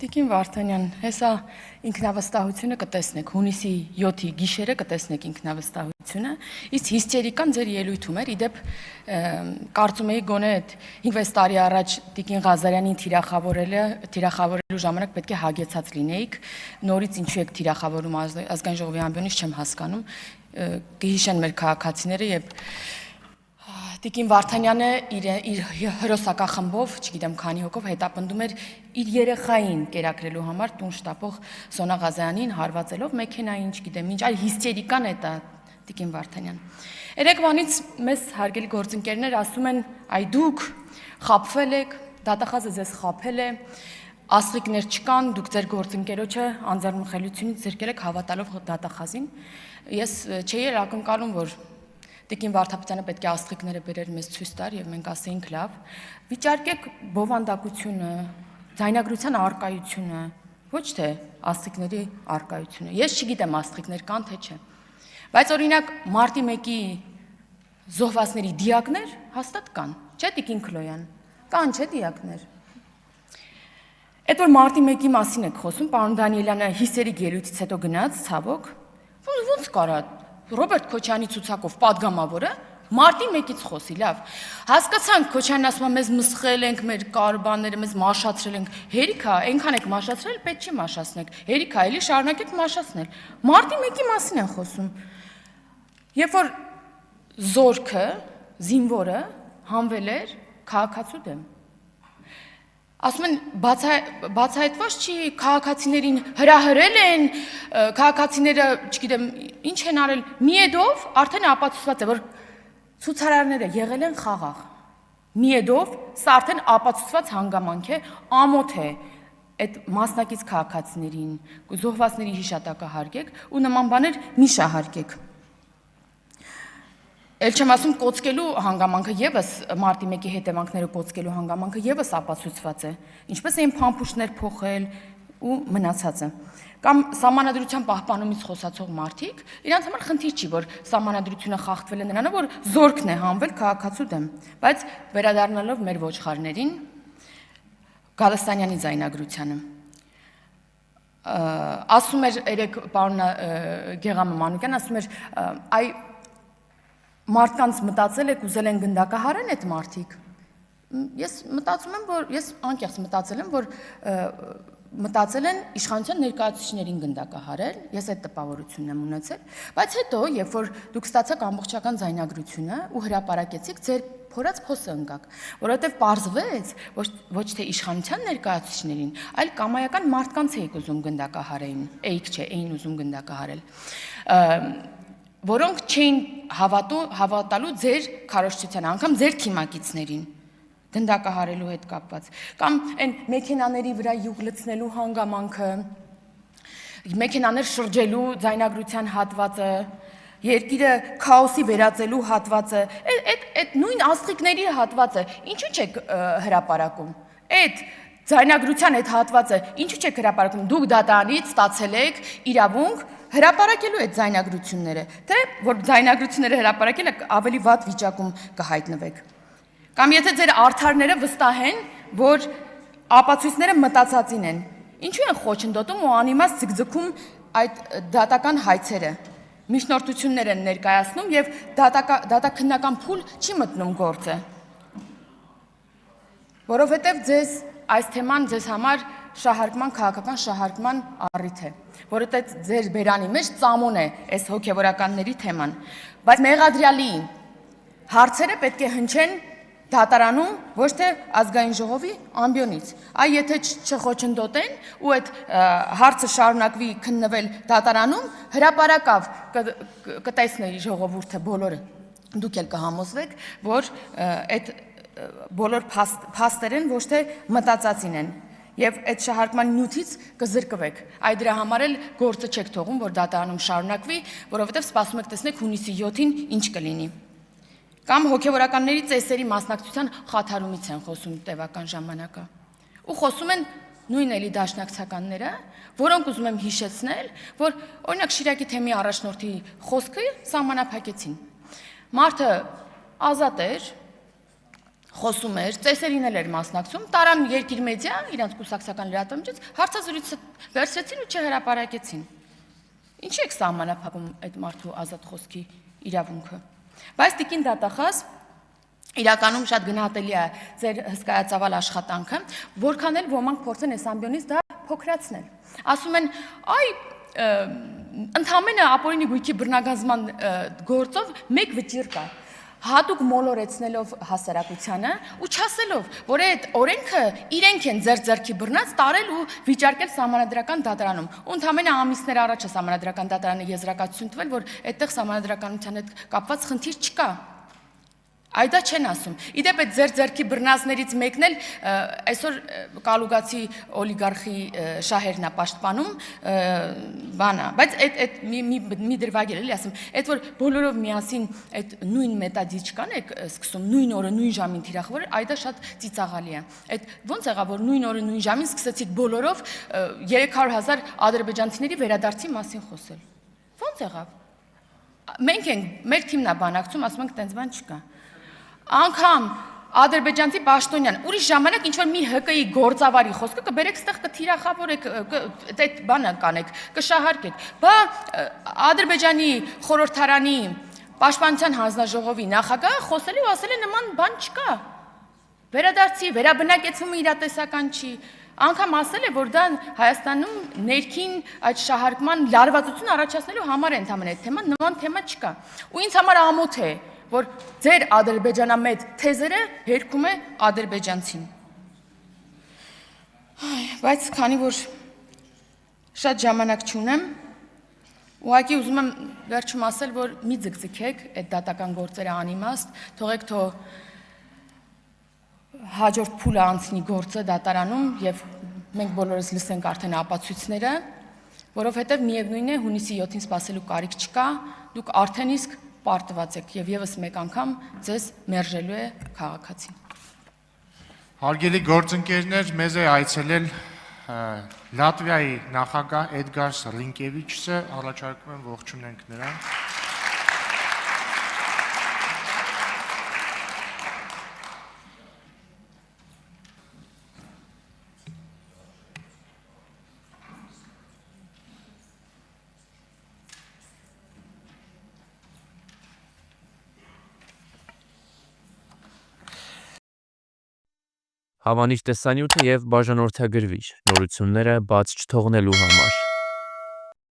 Տիկին Վարդանյան, հեսա ինքնավստահությունը կտեսնեք, հունիսի 7-ի գիշերը կտեսնեք ինքնավստահությունը, իսկ հիստերիկան ձեր ելույթում էր, իդեպ կարծում էի գոնե այդ 5-6 տարի առաջ Տիկին Ղազարյանին թիրախավորելու ժամանակ պետք է հագեցած լինեիք, նորից ինչու եք թիրախավորում ազգային ժողովի ամբիոնից չեմ հասկանում, կհիշեն մեր քաղաքացիները եւ Տիկին Վարդանյանը իր հրոսակախմբով, չգիտեմ քանի հոգով հետապնդում էր իր երեխային կերակրելու համար տուն շտապող Սոնա Ղազարյանին հարվածելով մեքենային, չգիտեմ ինչ, այլ հիստերիկան է դա Տիկին Վարդանյան։ Երեկվանից մեզ հարգելի գործընկերներ ասում են, այ դուք խաբվել եք, դատախազը ձեզ խաբել է, աստղիկներ չկան, դուք ձեր գործընկերոջը անձեռնմխելիությունից զրկել եք հավատալով դատախազին։ Ես չէի ակնկալում, որ Տիկին Վարդապետյանը պետք է աստղիկները բերեր մեզ ցույց տար եւ մենք ասեինք լավ, վիճարկեք բովանդակությունը, ձայնագրության արկայությունը, ոչ թե աստղիկների արկայությունը։ Ես չգիտեմ աստղիկներ կան թե չէ։ Բայց օրինակ մարտի 1-ի զոհվածների դիակներ հաստատ կան, չէ՞ Տիկին Քլոյան։ Կան չէ՞ դիակներ։ Այդ որ մարտի 1-ի մասին եք խոսում, պարոն Դանիելյանը հիսերիկ ելույթից հետո գնաց, ցավոք, ո՞նց կարա Ռոբերտ Քոչյանի ցուցակով падգամավորը մարտի 1-ից խոսի, լավ։ Հասկացանք Քոչյանն ասում է մեզ մսխել ենք, մեր կարբանները մեզ մաշացրել ենք։ Հերիք է, այնքան եք մաշացրել, պետք չի մաշացնեք։ Հերիք է, էլի շարունակեք մաշացնել։ Մարտի 1-ի մասին են խոսում։ Երբ որ զորքը, զինվորը հանվել էր քաղաքացու դեմ։ Ասում են բացահայտված չի, քաղաքացիներին հրահրել են, քաղաքացիները, չգիտեմ, ինչ են արել, միեդով արդեն ապացուցված է, որ ցուցարարները եղել են խաղաղ։ Միեդով սա արդեն ապացուցված հանգամանք է, ամոթ է այդ մասնակից քաղաքացիներին, զոհվածների հիշատակը հարգեք ու նման բաներ մի շահարկեք։ Էլ չեմ ասում կոծկելու հանգամանքը եւս մարտի 1-ի հետևանքները կոծկելու հանգամանքը եւս ապացուցված է։ Ինչպես էին փամփուշտներ փոխել ու մնացածը։ Կամ սահմանադրության պահպանումից խոսացող մարդիկ, իրանց համար խնդիր չի, որ սահմանադրությունը խախտվել է նրանով, որ զորքն է հանվել քաղաքացու դեմ, բայց վերադառնալով մեր ոչխարներին Գալստանյանի ձայնագրությանը ասում էր երեք պարոն Գեղամը Մանուկյան ասում էր այ մարդկանց մտածել եք ուզել են գնդակահարեն այդ մարդիկ։ Ես մտածում եմ, որ ես անկեղծ մտածել եմ, որ մտածել են իշխանության ներկայացուցիչներին գնդակահարել, ես այդ տպավորությունն եմ ունեցել, բայց հետո, երբ որ դուք ստացաք ամբողջական ձայնագրությունը ու հրապարակեցիք, ձեր փորած փոսը ընկաք, որովհետև պարզվեց ոչ թե իշխանության ներկայացուցիչներին, այլ կամայական մարդկանց էիք ուզում գնդակահարեին, էիք չէ, էին ուզում գնդակահարել որոնք չէին հավատալու ձեր քարոզչությանը, անգամ ձեր թիմակիցներին գնդակահարելու հետ կապված, կամ այն մեքենաների վրա յուղ լցնելու հանգամանքը, մեքենաներ շրջելու ձայնագրության հատվածը, երկիրը քաոսի վերածելու հատվածը, այդ նույն աստղիկների հատվածը, ինչու չեք հրապարակում, այդ ձայնագրության այդ հատվածը, ինչու չեք հրապարակում, դուք դատարանից ստացել եք իրավունք հրապարակելու այդ ձայնագրությունները, թե որ ձայնագրությունները հրապարակելը ավելի վատ վիճակում կհայտնվեք։ Կամ եթե ձեր արդարները վստահեն, որ ապացույցները մտածածին են, ինչու են խոչընդոտում ու անիմաստ ձգձգում այդ դատական հայցերը, միջնորդություններ են ներկայացնում եւ դատաքննական փուլ չի մտնում գործը, որովհետեւ ձեզ այս թեման ձեզ համար շահարկման, քաղաքական շահարկման առիթ է, որովհետև ձեր բերանի մեջ ծամոն է այս հոգևորականների թեման, բայց մեղադրյալի հարցերը պետք է հնչեն դատարանում, ոչ թե ազգային ժողովի ամբիոնից, այ եթե չխոչընդոտեն ու այդ հարցը շարունակվի քննվել դատարանում, հրապարակավ կտեսնի ժողովուրդը բոլորը, դուք էլ կհամոզվեք, որ այդ բոլոր փաստեր են, ոչ թե մտածածին են, եւ այդ շահարկման նյութից կզրկվեք, այ դրա համար էլ գործը չեք թողում, որ դատարանում շարունակվի, որովհետեւ սպասում եք տեսնեք հունիսի 7-ին ինչ կլինի։ Կամ հոգևորականների ծեսերի մասնակցության խաթարումից են խոսում տևական ժամանակը։ Ու խոսում են նույն էլի դաշնակցականները, որոնք ուզում եմ հիշեցնել, որ օրինակ Շիրակի թեմի առաջնորդի խոսքը սահմանափակեցին։ Մարդը ազատ էր, խոսում էր, ծեսերին էլ էր մասնակցում, տարան Երկիր մեդիա, իրանց կուսակցական լրատվամիջից հարցազրույցը վերցրեցին ու չհրապարակեցին։ Ինչի՞ եք սահմանափակում այդ մարդու ազատ խոսքի իրավունքը։ Բայց տիկին դատախազ իրականում շատ գնահատելի է ձեր հսկայածավալ աշխատանքը, որքան էլ ոմանք փորձեն այս ամբիոնից դա փոքրացնել։ Ասում են, այ ընդհանրապես ապօրինի գույքի բռնագազման գործով մեկ վճիռ կա։ Հատուկ մոլորեցնելով հասարակությանը ու չասելով, որ այդ օրենքը իրենք են ձեռքի բռնած տարել ու վիճարկել սահմանադրական դատարանում։ Ու ընդհանրապես ամիսներ առաջ է սահմանադրական դատարանը եզրակացություն տվել, որ այդտեղ սահմանադրականության հետ կապված խնդիր չկա։ Այդա չեն ասում։ Իդեպ այդ ձեռքի բռնածներից մեկն էլ այսօր կալուգացի օլիգարխի շահերն է պաշտպանում, բանա, բայց այդ մի դրվագել էլի ասում, այդ որ բոլորով միասին այդ նույն մետադիչկան եք սկսում, նույն օրը նույն ժամին թիրախավորել, այդա շատ ծիծաղալի է։ Այդ ոնց եղավ, որ նույն օրը նույն ժամին սկսեցիք բոլորով 300,000 ադրբեջանցիների վերադարձի մասին խոսել։ Ոնց եղավ։ Մենք ենք, մեր թիմն է բանակցում, ասում ենք տենց բան չկա։ Անգամ ադրբեջանցի պաշտոնյան ուրիշ ժամանակ ինչ որ մի ՀԿ-ի գործավարի խոսքը կբերեք ստեղ կթիրախավորեք, այդ բանը կանեք, կշահարկեք։ Բա Ադրբեջանի խորհրդարանի պաշտպանության հանձնաժողովի նախագահը խոսել ու ասել է նման բան չկա։ Վերադարձի, վերաբնակեցումը իրատեսական չի։ Անգամ ասել է, որ դա Հայաստանում ներքին այդ շահարկման լարվածություն առաջացնելու համար է ընդհանրապես այդ թեման, նման թեմա չկա։ Ու ինձ համար ամոթ է, որ ձեր ադրբեջանամետ թեզերը հերքում է ադրբեջանցին։ Բայց քանի որ շատ ժամանակ չունեմ, ուղղակի ուզում եմ վերջում ասել, որ մի ձգձգեք այդ դատական գործերը անիմաստ, թողեք թո հաջորդ փուլը անցնի գործը դատարանում եւ մենք բոլորս լսենք արդեն ապացույցները, որովհետեւ միևնույն է հունիսի 7-ին սպասելու կարիք չկա, դուք արդեն իսկ պարտված եք եւ եւս մեկ անգամ ձեզ մերժելու է քաղաքացին։ Հարգելի գործընկերներ, մեզ է այցելել Լատվիայի նախագահ Էդգար Ռինկևիչը, առաջարկում եմ ողջունենք նրան։ Հավանիր տեսանյութը և բաժանորդագրվիր նորությունները բաց չթողնելու համար։